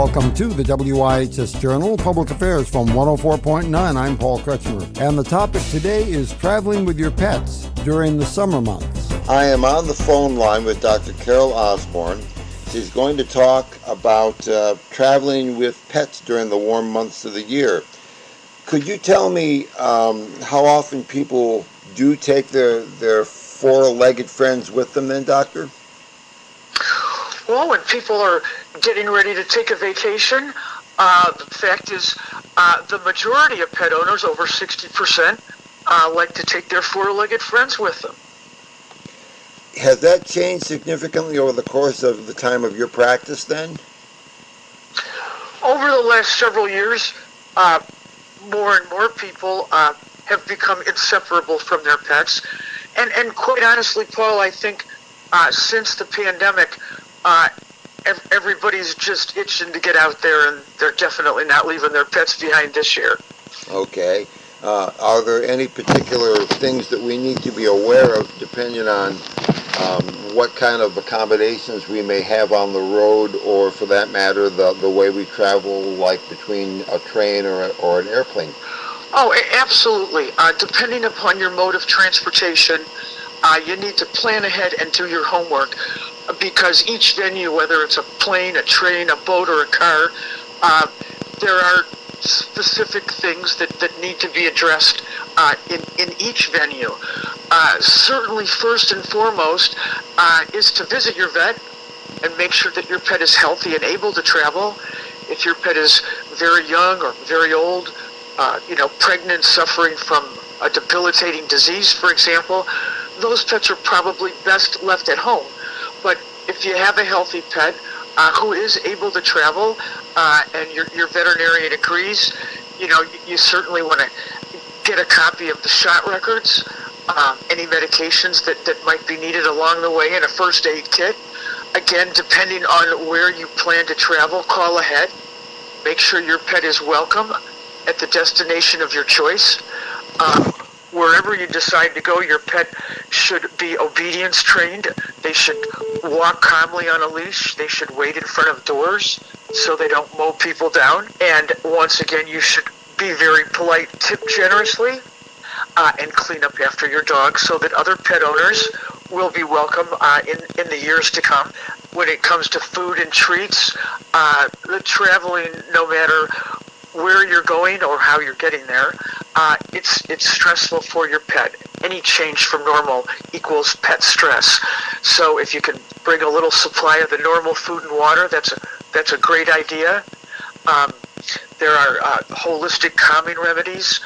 Welcome to the WIHS Journal, Public Affairs from 104.9. I'm Paul Kretschmer. And the topic today is traveling with your pets during the summer months. I am on the phone line with Dr. Carol Osborne. She's going to talk about traveling with pets during the warm months of the year. Could you tell me how often people do take their four-legged friends with them then, Doctor? Well, when people are getting ready to take a vacation, the fact is the majority of pet owners, over 60%, like to take their four-legged friends with them. Has that changed significantly over the course of the time of your practice then? Over the last several years, more and more people have become inseparable from their pets. And quite honestly, Paul, I think since the pandemic, everybody's just itching to get out there, and they're definitely not leaving their pets behind this year. Okay. Are there any particular things that we need to be aware of depending on what kind of accommodations we may have on the road, or for that matter, the way we travel, like between a train or an airplane? Oh, absolutely. Depending upon your mode of transportation, you need to plan ahead and do your homework, because each venue, whether it's a plane, a train, a boat, or a car, there are specific things that need to be addressed in each venue. Certainly, first and foremost, is to visit your vet and make sure that your pet is healthy and able to travel. If your pet is very young or very old, pregnant, suffering from a debilitating disease, for example, those pets are probably best left at home. But if you have a healthy pet who is able to travel, and your veterinarian agrees, you certainly want to get a copy of the shot records, any medications that might be needed along the way, and a first aid kit. Again, depending on where you plan to travel, call ahead. Make sure your pet is welcome at the destination of your choice. Wherever you decide to go, your pet should be obedience trained. They should walk calmly on a leash. They should wait in front of doors so they don't mow people down. And once again, you should be very polite, tip generously, and clean up after your dog so that other pet owners will be welcome in the years to come. When it comes to food and treats, the traveling, no matter where you're going or how you're getting there, it's stressful for your pet. Any change from normal equals pet stress. So if you can bring a little supply of the normal food and water, that's a great idea. There are holistic calming remedies.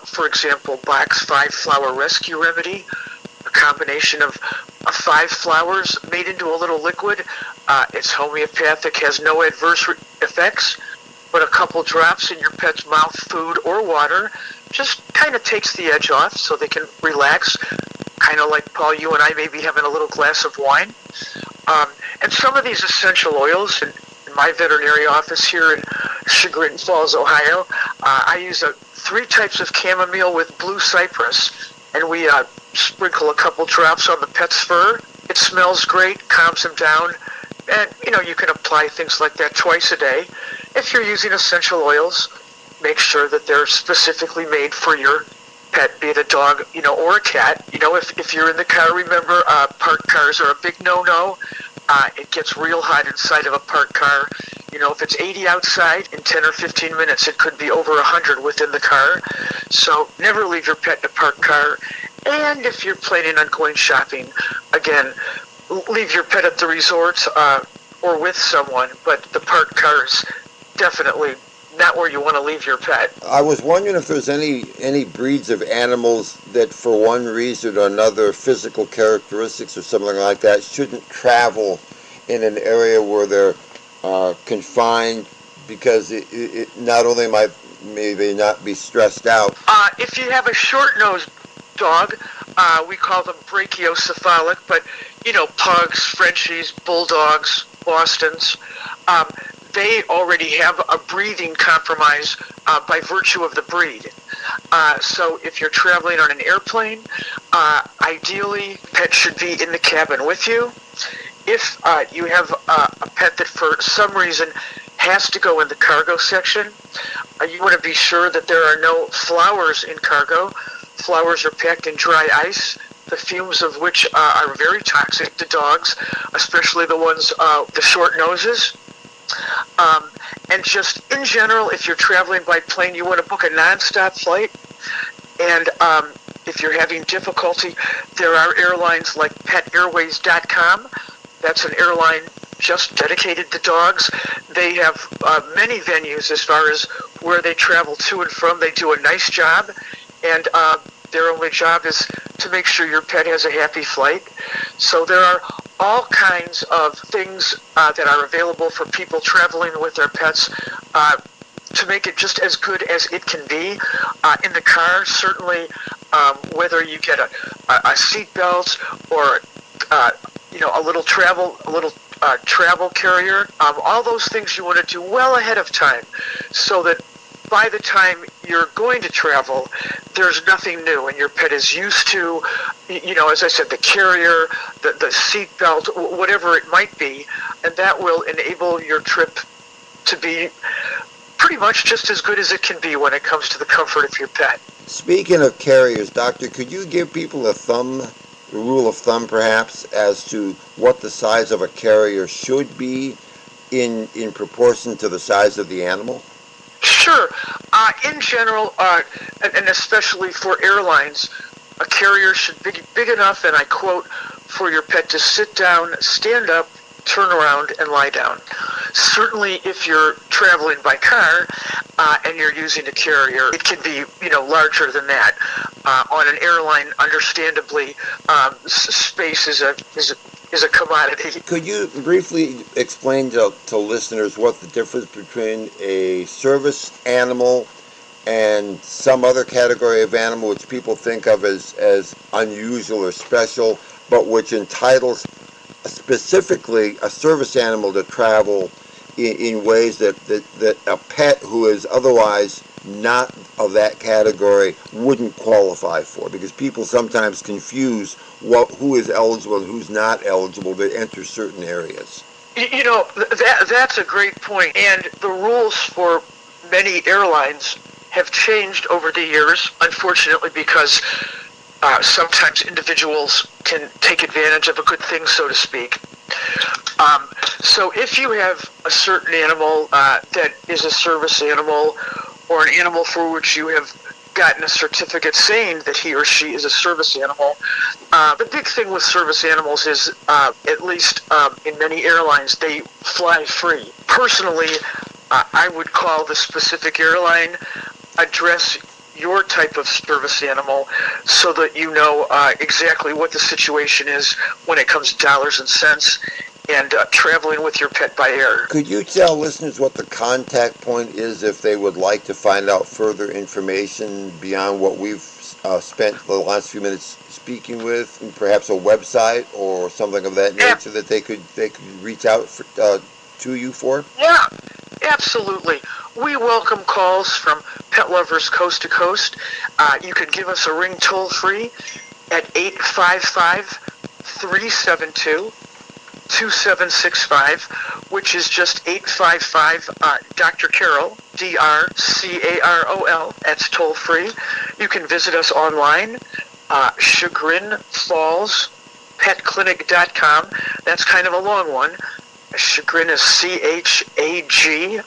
For example, Bach's 5-flower rescue remedy, a combination of 5 flowers made into a little liquid. It's homeopathic, has no adverse effects, but a couple drops in your pet's mouth, food, or water just kind of takes the edge off so they can relax, kind of like, Paul, you and I may be having a little glass of wine. And some of these essential oils, in my veterinary office here in Chagrin Falls, Ohio, I use 3 types of chamomile with blue cypress, and we sprinkle a couple drops on the pet's fur. It smells great, calms them down, and you can apply things like that twice a day. If you're using essential oils, make sure that they're specifically made for your pet, be it a dog, or a cat. If you're in the car, remember, parked cars are a big no-no. It gets real hot inside of a parked car. If it's 80 outside, in 10 or 15 minutes, it could be over 100 within the car. So never leave your pet in a parked car. And if you're planning on going shopping, again, leave your pet at the resort or with someone, but the parked car is definitely not where you want to leave your pet. I was wondering if there's any breeds of animals that for one reason or another, physical characteristics or something like that, shouldn't travel in an area where they're confined, because it not only may they not be stressed out. If you have a short-nosed dog, we call them brachiocephalic, but pugs, Frenchies, bulldogs, Bostons, they already have a breathing compromise by virtue of the breed. So if you're traveling on an airplane, ideally, pet should be in the cabin with you. If you have a pet that for some reason has to go in the cargo section. You want to be sure that there are no flowers in cargo. Flowers are packed in dry ice, the fumes of which are very toxic to dogs, especially the ones, the short noses. And just in general, if you're traveling by plane, you want to book a nonstop flight. And if you're having difficulty, there are airlines like PetAirways.com. That's an airline just dedicated to dogs. They have many venues as far as where they travel to and from. They do a nice job, and their only job is to make sure your pet has a happy flight. So there are all kinds of things that are available for people traveling with their pets to make it just as good as it can be. In the car, certainly, whether you get a seat belt or a little travel carrier, all those things you want to do well ahead of time, so that by the time you're going to travel, there's nothing new, and your pet is used to, as I said, the carrier, the seat belt, whatever it might be, and that will enable your trip to be pretty much just as good as it can be when it comes to the comfort of your pet. Speaking of carriers, Doctor, could you give people a rule of thumb perhaps, as to what the size of a carrier should be in proportion to the size of the animal? Sure. In general, and especially for airlines, a carrier should be big enough, and I quote, for your pet to sit down, stand up, turn around, and lie down. Certainly, if you're traveling by car and you're using a carrier, it can be larger than that. On an airline, understandably, space is a commodity. Could you briefly explain to listeners what the difference between a service animal and some other category of animal which people think of as unusual or special, but which entitles specifically a service animal to travel in ways that a pet who is otherwise not of that category wouldn't qualify for? Because people sometimes confuse who is eligible and who's not eligible to enter certain areas. That's a great point. And the rules for many airlines have changed over the years, unfortunately, because sometimes individuals can take advantage of a good thing, so to speak. So if you have a certain animal that is a service animal, or an animal for which you have gotten a certificate saying that he or she is a service animal, the big thing with service animals is, at least in many airlines, they fly free. Personally, I would call the specific airline, address your type of service animal, so that you know exactly what the situation is when it comes to dollars and cents, and traveling with your pet by air. Could you tell listeners what the contact point is if they would like to find out further information beyond what we've spent the last few minutes speaking with, and perhaps a website or something of that nature that they could reach out to you for? Yeah, absolutely. We welcome calls from pet lovers coast to coast. You can give us a ring toll free at 855-372-2765, which is just 855 Dr. Carol, DRCAROL. That's toll free. You can visit us online, Chagrin Falls PetClinic.com. That's kind of a long one. Chagrin is CHAGRIN,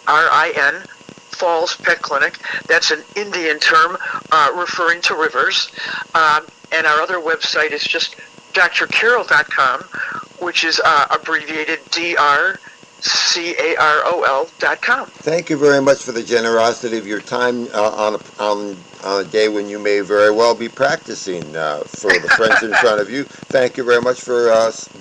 Falls Pet Clinic. That's an Indian term referring to rivers. And our other website is just drcarol.com, which is abbreviated DRCAROL.com. Thank you very much for the generosity of your time on a day when you may very well be practicing for the friends in front of you. Thank you very much for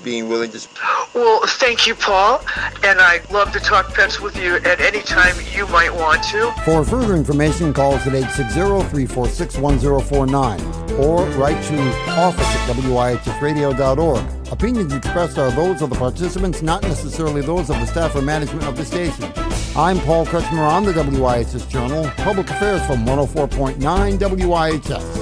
being willing to speak. Well, thank you, Paul, and I'd love to talk pets with you at any time you might want to. For further information, call us at 860-346-1049 or write to office@wihsradio.org. Opinions expressed are those of the participants, not necessarily those of the staff or management of the station. I'm Paul Kretschmer on the WIHS Journal, Public Affairs from 104.9 WIHS.